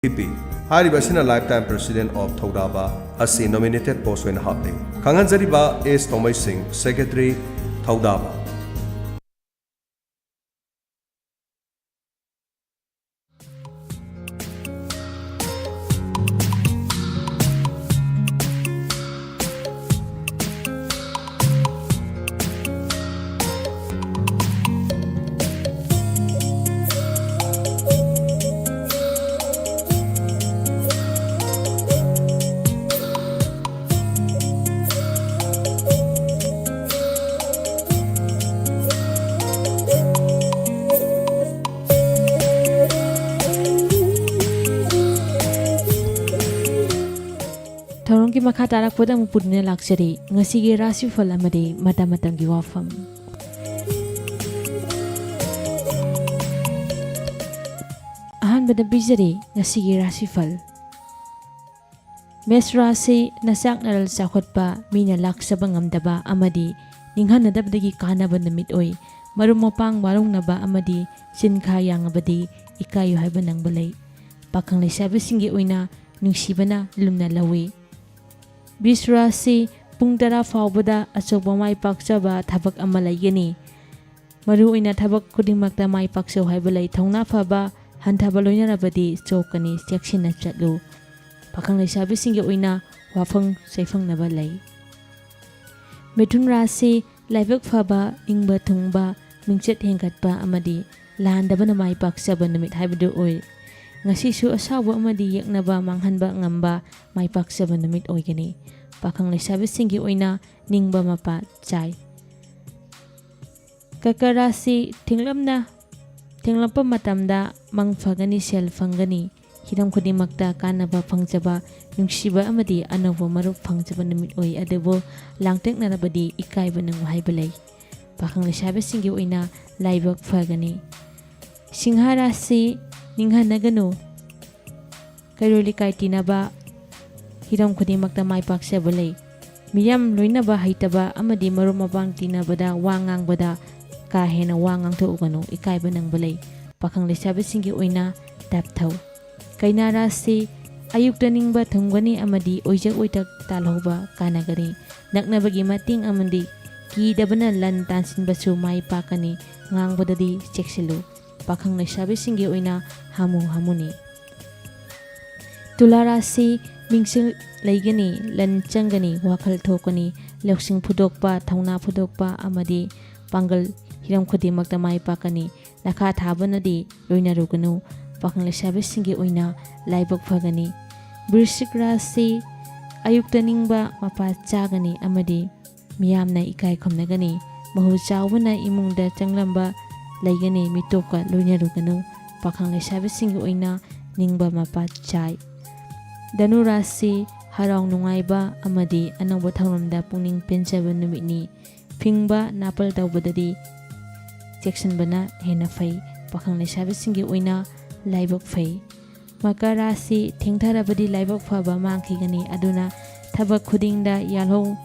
PP Haribasina Lifetime President of Thodaba Asi nominated post when happening. Kanganjariba is Tomai Singh, Secretary Thodaba. Thorongki makha tarakpod ang pudna laksari ngasigi Rashi Phal amadi Matam gi Wapham. Ahanbada bijari ngasigi Rashi Phal. Mes Rashi nasak naral sakhotpa mina laksaba ngamdaba amadi ninghanadabdagi kanaba namit oy marumapang warungnaba amadi sinkha yangabadi ikayo haiba nang balay. Pakang laisabisingi oyna nungsibana lumna lawi. Bisrasi pung tara faubada asoba mai paksaba thabak ama laigani maru ina thabak khudingmakta mai pakso haibalai thongna phaba hanthaba loinarabadi chokani section chatlu pakhang leisabi singe oina wafang saifang naba lai Mithun Rasi laibak phaba ingba thungba mingchet hengkatpa amadi landabana mai paksaba namit haibadu oi ngasi su asawa amadi yaknaba manghanba ngamba mai paksaba namit oigani pakang leisabi singi oina ningba mapa chai kakarasi tinglampa matamda mangfagani sel fangani hiram khudimmakta kanaba phangjaba nungsiba amadi anova marup phangjaba namit oi adebo langtek narabadi ikaiba nang haibalai pakang leisabi singi oina laibak phagani sinharasi ninghanagano kairoli kaitinaba hiram khudimmakta mai paksaba lai miyam loinaba haitaba amadi marum mabang tinabada wangangbada ka hena wangang thugano ikaiba nang balai pakhang leisabi singi oina tapthau kainarasi ayukta ningba thungani amadi oijak oitak talhoba kanagari naknabagi mating amandi ki dabana lan tansinbasu mai pakani ngangbadadi cheksilu pakhang leisabi singi oina hamuni Tularasi mingsil laigani lan changani wakhal thokani loksing phudokpa thauna phudokpa amadi pangal hiram khudimmakta mai pakani lakha thabanadi loinaruganu pakhang leisabi singi oina laibak phagani Birshik Rasi ayukta ningba mapa chagani amadi miyamna ikai khomnagani mahu chawbana imungda changlamba laigani mitopka loinaruganu pakhang leisabi singi oina ningba mapa chai Danu Rasi harang nungaiba amadi anangba thauramda pungning penjaba numitni phingba napal tawbadadi section bana hena fai pakhang leisabi singi oina laibak fai Maka Rasi thengtharabadi laibak phaba mangkhigani aduna thabak khudingda yalho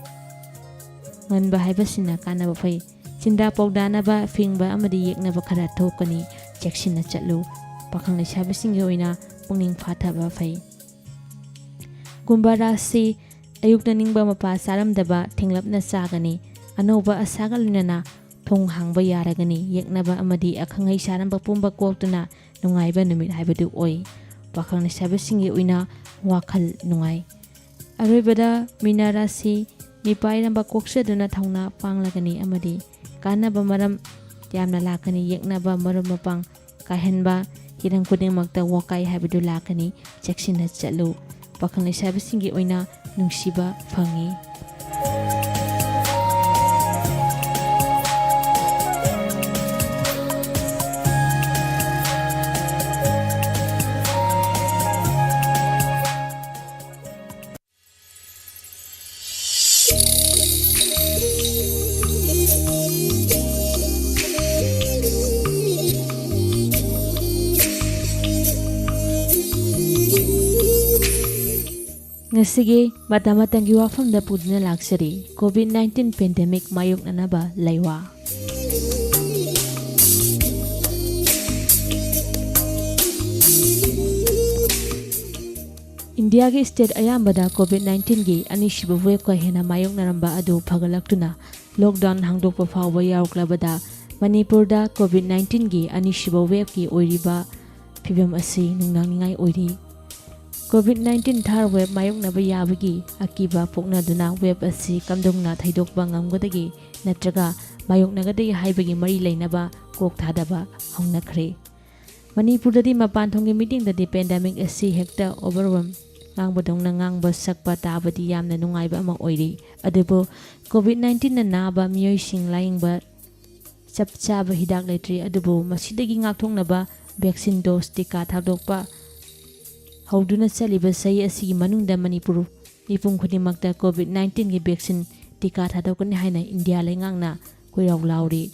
nganba haibasina kanaba fai chinda pawdanaba phingba amadi yeknaba khara thokani section chatlu pakhang leisabi singi oina pungning phathaba fai Kumba Rasi ayukta ningba mapa saramdaba thenglapna chagani anoba asagalunana thong hangba yaragani yeknaba amadi akhangai saramba pumba koktuna nungaiba numit haibadu oi pakhang leisabi singi oina wakhal nungai aroibada Mina Rasi mipairamba koksaduna thongna panglagani amadi kanaba maram yamna lakani yeknaba marum mapang kahenba hirang khudingmakta wakai haibadu lakani cheksina chatlu pakhang leisabi singi oina nungsiba phangi Ngasige Matam gi Wapham da pudna laksari COVID-19 pandemic mayok nanaba laywa India ki state ayambada COVID-19 gi anishiba wave ka hena mayoknaramba adu phagalaktuna lockdown hangdokpa phawba yauklabada Manipur da COVID-19 gi anishiba wave ki oiriba phibam asi nungnangningai oiri COVID-19 thar wave mayoknaba yabagi akiba poknaduna wave asi kamdongna thaidokba ngamgadagi natraga mayoknagadagi haibagi mari leinaba kok thadaba hongnakhre Manipur dadi mapan thonggi meeting dadi pandemic asi hekta overwhelm ngangbadongna ngangba sakpa tabadi yamna nungaiba ama oiri adubu COVID-19 na naba miyoi sing laingba chapchaba hidak letri adubu masidagi ngakthongnaba vaccine dose tika thadokpa hauduna chaliba sai asi manungda Manipur mipum khunimakta COVID-19 gi vaccine tika thadokani haina India lengangna koiraw lauri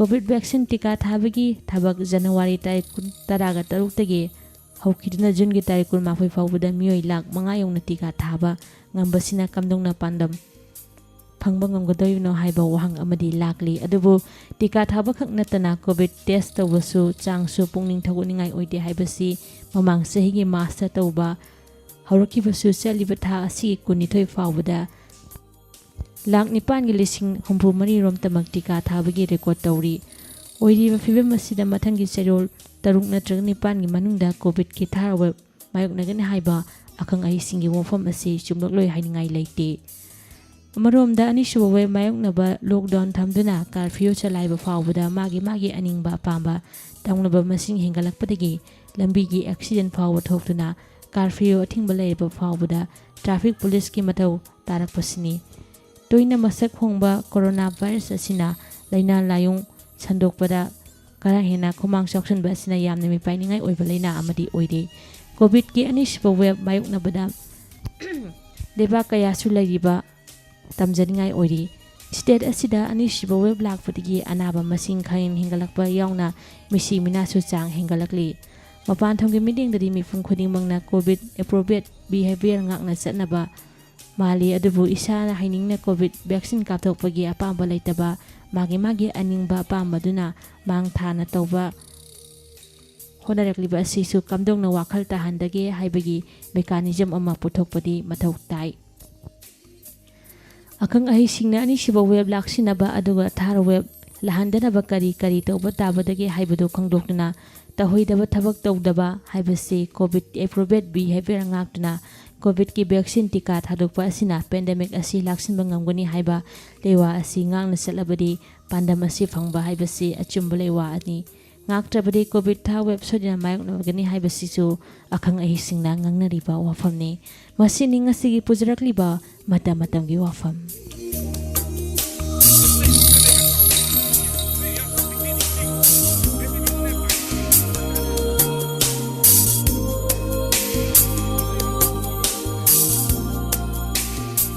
COVID vaccine tika thabagi thabak January tarik 13 tagi haukiduna June gi tarik 15 fawbada miyoi lak 5 yongna tika thaba ngambasina kamdongna pandam phangba ngamgadoyno haiba wahang amadi lakli adubu tika thaba khak natana COVID test tawbasu changsu pungning thaguningai oide haibasi mamang sahigi master tawba haurakhibasu chaliba tha asi 12 fawbada lak nipan gi lising humbu mari rom tamak tika thabagi record tawri oiriba fibem masida mathangi serol taruk natrag nipan gi manungda COVID ki tharwa mayoknagani haiba akang ai singi Wapham asi chumlakloi hainingai leite Amarom da anishuba we mayoknaba lockdown thamduna curfew chalaiba fawbada magi aningba pamba tangnaba masing hengalakpadagi lambi gi accident fawba thoktuna curfew athingba leiba fawbada traffic police ki matau tarakpasini toina masak hongba coronavirus asina laina layung sandokpada kara hena khomang choksan ba asina yamna mi painingai oiba laina amadi oide covid ki anishuba we mayoknabada deba kaya sulaiba tamjaningai oiri state asida anishiba web lakpatigi anaba masing khain hingalakpa yauna misi minasu chang hingalakli mapan thonggi meeting dadi mifung khuding mangna covid appropriate behavior ngakna chatnaba mali adubu isana hainingna covid vaccine kapthokpagi apamba leitaba magi aningba pamaduna mang thana tawba honarakliba asisu kamdongna wakhal tahandage haibagi mechanism ama puthokpadi mathau tai akang ahi singna anishiba web laksinaba aduga thar web lahandanaba kari tawba tabadagi haibadu khangdokna tahoidaba thabak tawdaba haibasi covid appropriate behavior ngaktuna covid ki vaccine tika thadokpa asina pandemic asi laksinba ngamgani haiba lewa asi ngangna salabadi pandam asi phangba haibasi achumba lewa ani ngaktrabadi covid tha web sodina mayoknagani haibasi su akang ahi singna ngangnariba wafamni masini ngasigi pujarakliba matamgi Wapham